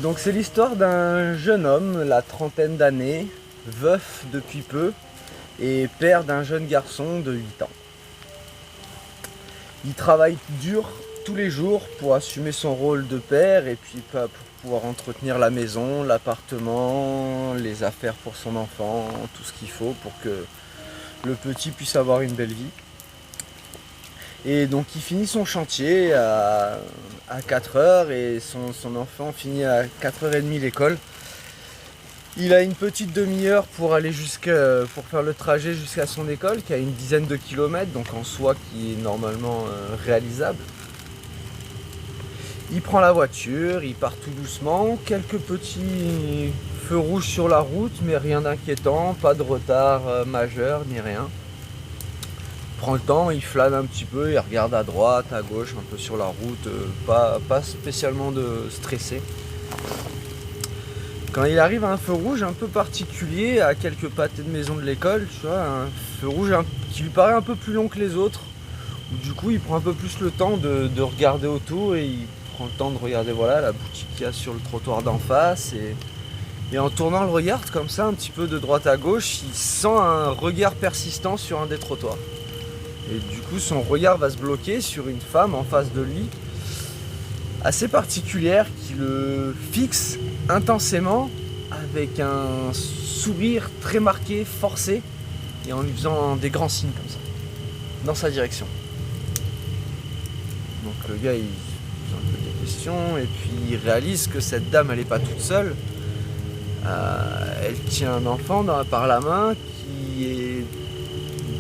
Donc c'est l'histoire d'un jeune homme, la trentaine d'années, veuf depuis peu et père d'un jeune garçon de 8 ans. Il travaille dur tous les jours pour assumer son rôle de père et puis pour pouvoir entretenir la maison, l'appartement, les affaires pour son enfant, tout ce qu'il faut pour que le petit puisse avoir une belle vie. Et donc il finit son chantier à 4 heures et son enfant finit à 4h30 l'école. Il a une petite demi-heure pour aller pour faire le trajet jusqu'à son école qui a une dizaine de kilomètres, donc en soi qui est normalement réalisable. Il prend la voiture, il part tout doucement, quelques petits feux rouges sur la route mais rien d'inquiétant, pas de retard majeur ni rien. Il prend le temps, il flâne un petit peu, il regarde à droite, à gauche, un peu sur la route, pas spécialement de stressé. Quand il arrive à un feu rouge un peu particulier, à quelques pâtés de maison de l'école, tu vois, un feu rouge qui lui paraît un peu plus long que les autres, où du coup il prend un peu plus le temps de regarder autour et il prend le temps de regarder voilà, la boutique qu'il y a sur le trottoir d'en face et en tournant le regard comme ça un petit peu de droite à gauche, il sent un regard persistant sur un des trottoirs. Et du coup son regard va se bloquer sur une femme en face de lui, assez particulière, qui le fixe intensément avec un sourire très marqué, forcé, et en lui faisant des grands signes comme ça, dans sa direction. Donc le gars il pose un peu des questions et puis il réalise que cette dame elle n'est pas toute seule. Elle tient un enfant par la main qui est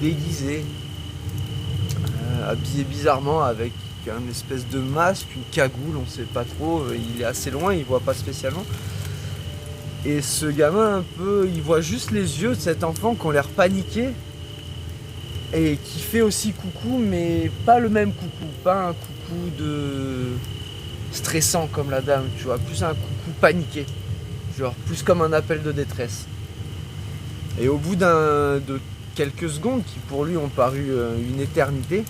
déguisé, habillé bizarrement avec une espèce de masque, une cagoule, on sait pas trop, il est assez loin, il voit pas spécialement. Et ce gamin un peu, il voit juste les yeux de cet enfant qui ont l'air paniqués et qui fait aussi coucou, mais pas le même coucou, pas un coucou de stressant comme la dame, tu vois, plus un coucou paniqué, genre plus comme un appel de détresse. Et au bout de quelques secondes qui pour lui ont paru une éternité,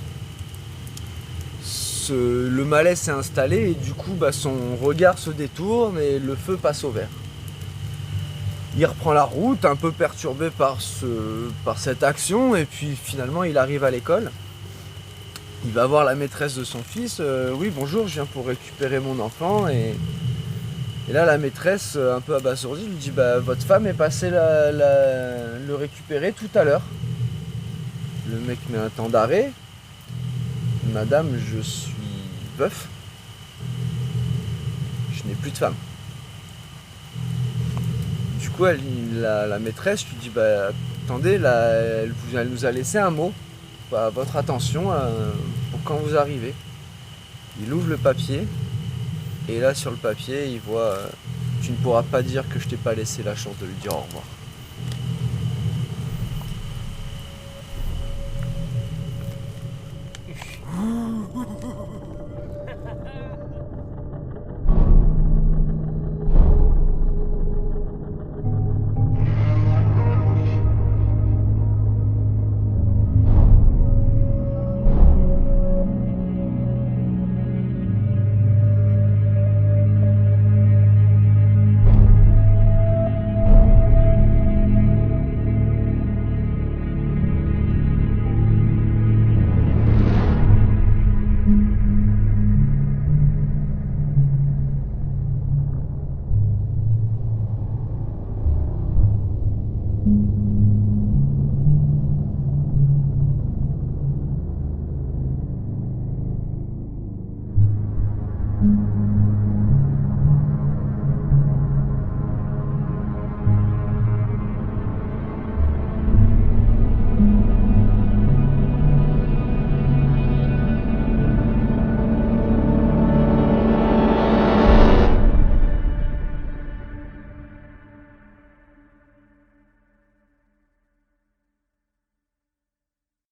le malaise s'est installé et du coup son regard se détourne et le feu passe au vert. Il reprend la route un peu perturbé par cette action et puis finalement il arrive à l'école. Il va voir la maîtresse de son fils. Oui bonjour, je viens pour récupérer mon enfant et là la maîtresse un peu abasourdie lui dit votre femme est passée le récupérer tout à l'heure. Le mec met un temps d'arrêt. Madame, je suis veuf, je n'ai plus de femme. Du coup, la maîtresse lui dit attendez, elle nous a laissé un mot, votre attention pour quand vous arrivez. Il ouvre le papier et là sur le papier, il voit tu ne pourras pas dire que je t'ai pas laissé la chance de lui dire au revoir.